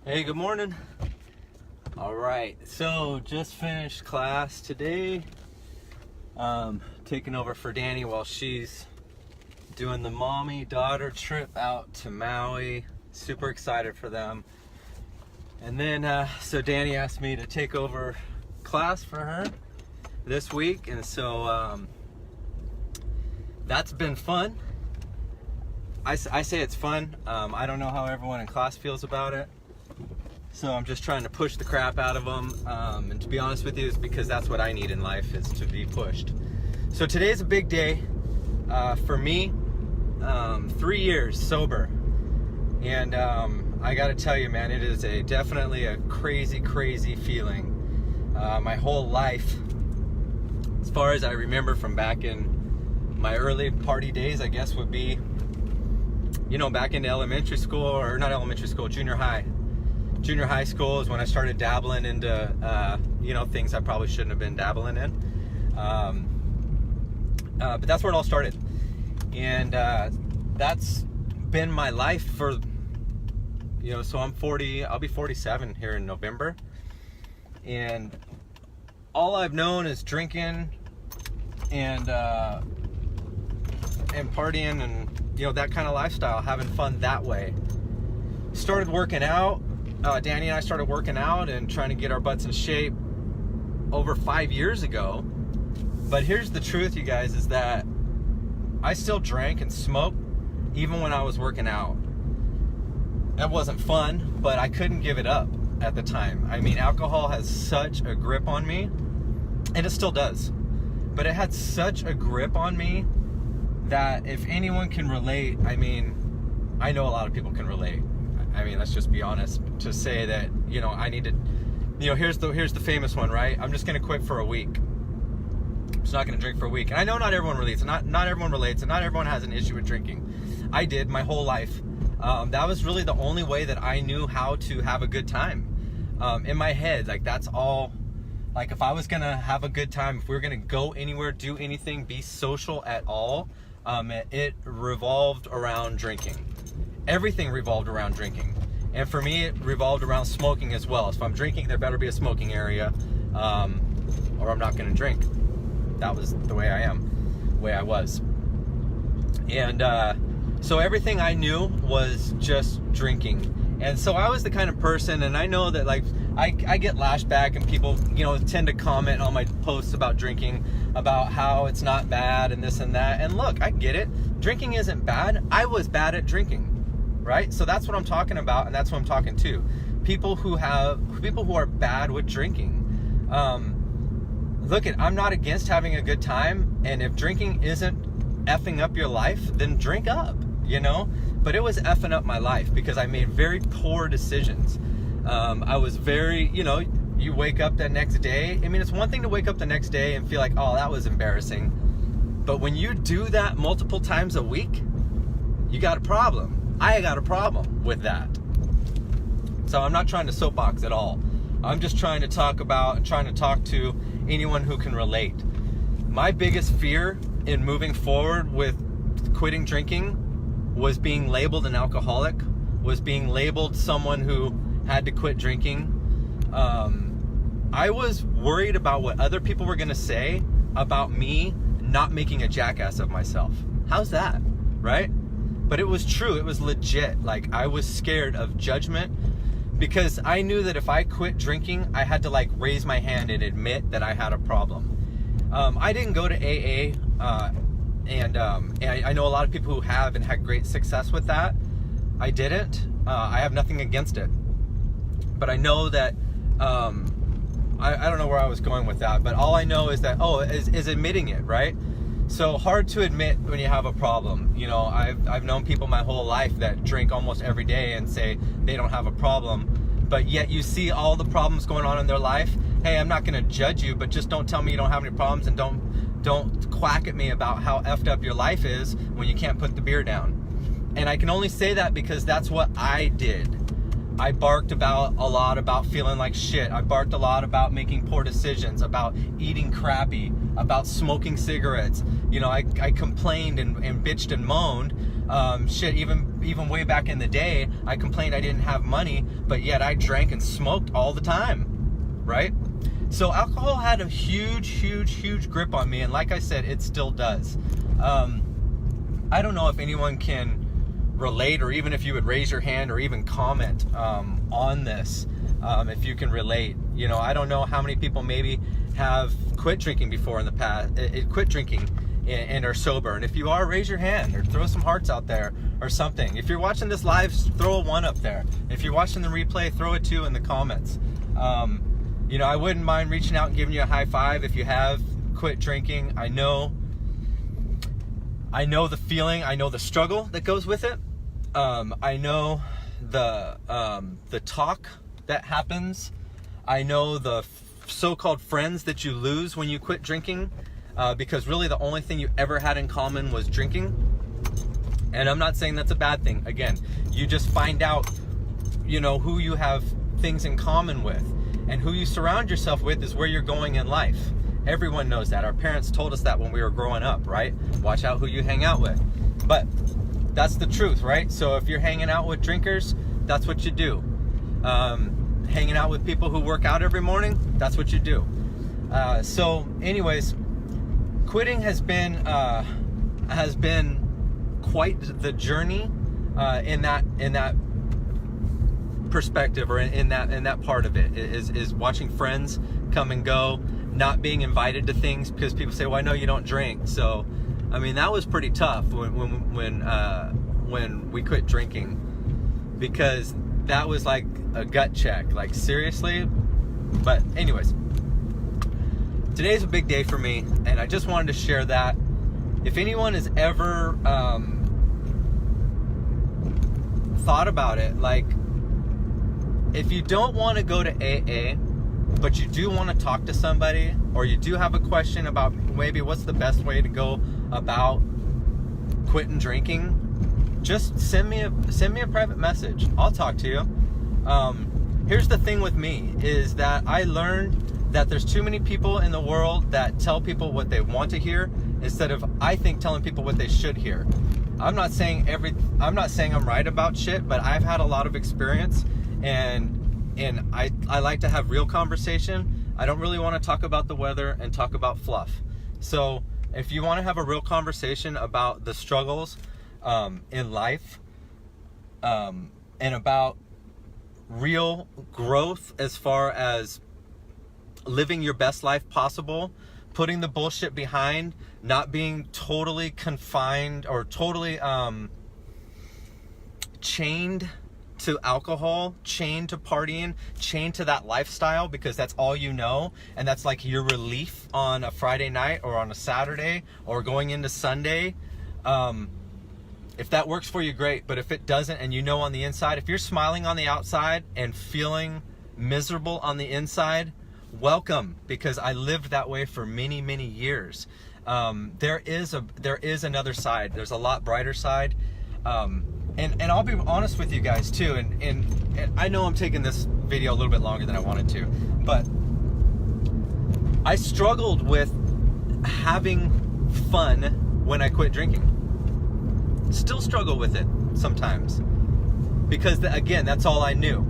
Hey, good morning. All right, so just finished class today. Taking over for Danny while she's doing the mommy-daughter trip out to Maui. Super excited for them. And then, so Danny asked me to take over class for her this week, and so that's been fun. I say it's fun. I don't know how everyone in class feels about it. So I'm just trying to push the crap out of them. And to be honest with you, it's because that's what I need in life, is to be pushed. So today's a big day for me. 3 years sober. And I gotta tell you, man, it is definitely a crazy feeling. My whole life, as far as I remember from back in my early party days, I guess would be, you know, back into elementary school, or not elementary school, junior high. Junior high school is when I started dabbling into, you know, things I probably shouldn't have been dabbling in. But that's where it all started. And that's been my life for, you know, so I'm 40, I'll be 47 here in November. And all I've known is drinking and partying and, you know, that kind of lifestyle, having fun that way. Started working out. Danny and I started working out and trying to get our butts in shape over 5 years ago. But here's the truth, you guys, is that I still drank and smoked even when I was working out. That wasn't fun, but I couldn't give it up at the time. I mean, alcohol has such a grip on me, and it still does. But it had such a grip on me that if anyone can relate, I mean, I know a lot of people can relate. I mean, let's just be honest, to say that, you know, I need to, you know, here's the famous one, right? I'm just going to quit for a week. I'm just not going to drink for a week. And I know not everyone relates, and not everyone relates, and not everyone has an issue with drinking. I did my whole life. That was really the only way that I knew how to have a good time. In my head, like, that's all. Like, if I was going to have a good time, if we were going to go anywhere, do anything, be social at all, it revolved around drinking. Everything revolved around drinking. And for me, it revolved around smoking as well. So if I'm drinking, there better be a smoking area, or I'm not going to drink. That was the way I am, the way I was. And so everything I knew was just drinking. And so I was the kind of person, and I know that, like, I get lashed back, and people, you know, tend to comment on my posts about drinking, about how it's not bad and this and that. And look, I get it. Drinking isn't bad. I was bad at drinking. Right? So that's what I'm talking about, and that's what I'm talking to. People who are bad with drinking. Look, I'm not against having a good time, and if drinking isn't effing up your life, then drink up, you know? But it was effing up my life because I made very poor decisions. I was very, you know, you wake up the next day. I mean, it's one thing to wake up the next day and feel like, oh, that was embarrassing. But when you do that multiple times a week, you got a problem. I got a problem with that. So I'm not trying to soapbox at all. I'm just trying to talk about and trying to talk to anyone who can relate. My biggest fear in moving forward with quitting drinking was being labeled an alcoholic, was being labeled someone who had to quit drinking. I was worried about what other people were going to say about me not making a jackass of myself. How's that? Right? But it was true. It was legit. Like, I was scared of judgment because I knew that if I quit drinking, I had to, like, raise my hand and admit that I had a problem. I didn't go to AA, and I know a lot of people who have and had great success with that. I didn't. I have nothing against it. But I know that, I don't know where I was going with that, but all I know is that, is admitting it, right? So hard to admit when you have a problem. You know, I've known people my whole life that drink almost every day and say they don't have a problem, but yet you see all the problems going on in their life. Hey, I'm not going to judge you, but just don't tell me you don't have any problems, and don't quack at me about how effed up your life is when you can't put the beer down. And I can only say that because that's what I did. I barked a lot about feeling like shit. I barked a lot about making poor decisions, about eating crappy, about smoking cigarettes. You know, I complained and bitched and moaned. Shit, even way back in the day, I complained I didn't have money, but yet I drank and smoked all the time, right? So alcohol had a huge grip on me, and like I said, it still does. I don't know if anyone can relate, or even if you would raise your hand or even comment on this, if you can relate. You know, I don't know how many people maybe have quit drinking before in the past, quit drinking and are sober. And if you are, raise your hand or throw some hearts out there or something. If you're watching this live, throw a 1 up there. If you're watching the replay, throw a 2 in the comments. You know, I wouldn't mind reaching out and giving you a high five if you have quit drinking. I know the feeling, I know the struggle that goes with it. I know the talk that happens. I know the so-called friends that you lose when you quit drinking, because really the only thing you ever had in common was drinking. And I'm not saying that's a bad thing. Again, you just find out, you know, who you have things in common with, and who you surround yourself with is where you're going in life. Everyone knows that. Our parents told us that when we were growing up, right? Watch out who you hang out with. But that's the truth, right? So if you're hanging out with drinkers, that's what you do. Hanging out with people who work out every morning, that's what you do. So anyways, quitting has been quite the journey in that perspective, or in that part of it, is watching friends come and go, not being invited to things because people say, well, I know you don't drink. So I mean, that was pretty tough when we quit drinking, because that was like a gut check, like seriously. But anyways, today's a big day for me, and I just wanted to share that. If anyone has ever thought about it, like, if you don't want to go to AA, but you do want to talk to somebody, or you do have a question about maybe what's the best way to go about quitting drinking, just send me a private message. I'll talk to you. Here's the thing with me, is that I learned that there's too many people in the world that tell people what they want to hear instead of, I think, telling people what they should hear. I'm not saying I'm right about shit, but I've had a lot of experience, and I like to have real conversation. I don't really want to talk about the weather and talk about fluff. So if you want to have a real conversation about the struggles in life, and about real growth as far as living your best life possible, putting the bullshit behind, not being totally confined or totally chained to alcohol, chained to partying, chained to that lifestyle because that's all you know, and that's like your relief on a Friday night or on a Saturday or going into Sunday. If that works for you, great. But if it doesn't, and you know on the inside, if you're smiling on the outside and feeling miserable on the inside, welcome, because I lived that way for many years. There is another side. There's a lot brighter side. And I'll be honest with you guys too, and I know I'm taking this video a little bit longer than I wanted to, but I struggled with having fun when I quit drinking. Still struggle with it sometimes, because again, that's all I knew.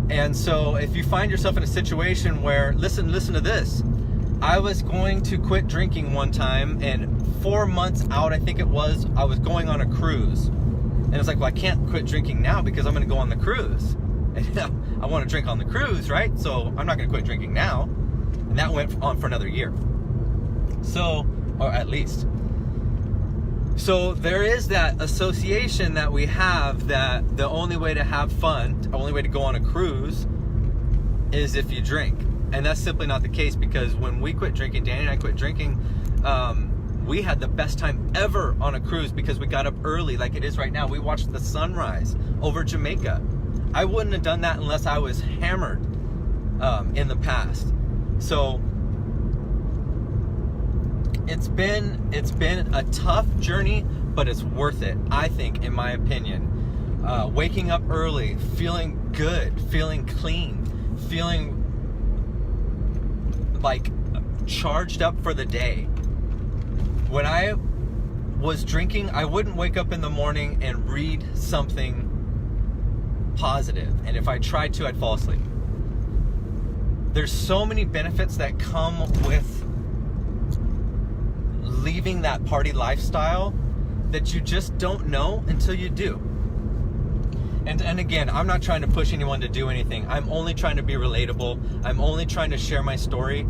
And so if you find yourself in a situation where, listen to this, I was going to quit drinking one time, and 4 months out, I think it was, I was going on a cruise. And it's like, well, I can't quit drinking now because I'm going to go on the cruise. And I want to drink on the cruise, right? So I'm not going to quit drinking now. And that went on for another year. So, or at least. So there is that association that we have, that the only way to have fun, the only way to go on a cruise is if you drink. And that's simply not the case, because when we quit drinking, Danny and I quit drinking, we had the best time ever on a cruise because we got up early like it is right now. We watched the sunrise over Jamaica. I wouldn't have done that unless I was hammered in the past. So it's been a tough journey, but it's worth it, I think, in my opinion. Waking up early, feeling good, feeling clean, feeling like charged up for the day. When I was drinking, I wouldn't wake up in the morning and read something positive, and if I tried to, I'd fall asleep. There's so many benefits that come with leaving that party lifestyle that you just don't know until you do. And again, I'm not trying to push anyone to do anything. I'm only trying to be relatable. I'm only trying to share my story.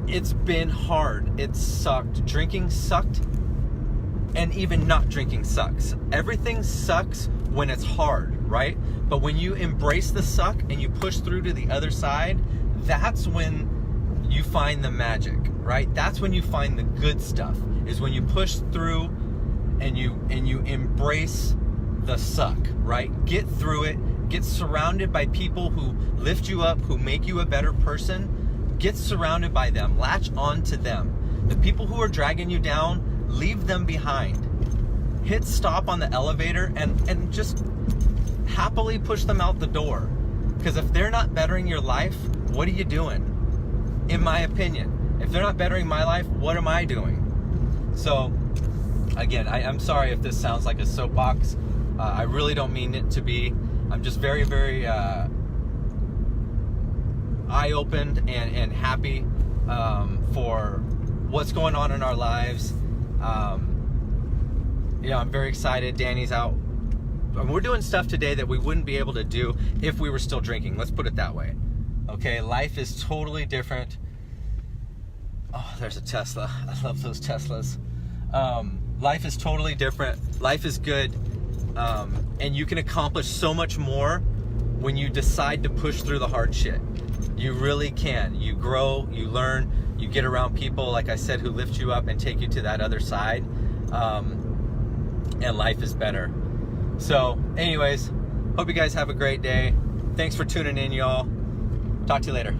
It's been hard. It sucked. Drinking sucked. And even not drinking sucks. Everything sucks when it's hard, right? But when you embrace the suck and you push through to the other side, that's when you find the magic, right? That's when you find the good stuff, is when you push through and you embrace the suck, right? Get through it. Get surrounded by people who lift you up, who make you a better person. Get surrounded by them. Latch on to them. The people who are dragging you down, leave them behind. Hit stop on the elevator and just happily push them out the door. Because if they're not bettering your life, what are you doing? In my opinion, if they're not bettering my life, what am I doing? So, again, I'm sorry if this sounds like a soapbox. I really don't mean it to be. I'm just very, very eye-opened and happy for what's going on in our lives. I'm very excited. Danny's out. We're doing stuff today that we wouldn't be able to do if we were still drinking. Let's put it that way. Okay, life is totally different. Oh, there's a Tesla. I love those Teslas. Life is totally different. Life is good. And you can accomplish so much more when you decide to push through the hard shit. You really can. You grow, you learn, you get around people, like I said, who lift you up and take you to that other side. And life is better. So, anyways, hope you guys have a great day. Thanks for tuning in, y'all. Talk to you later.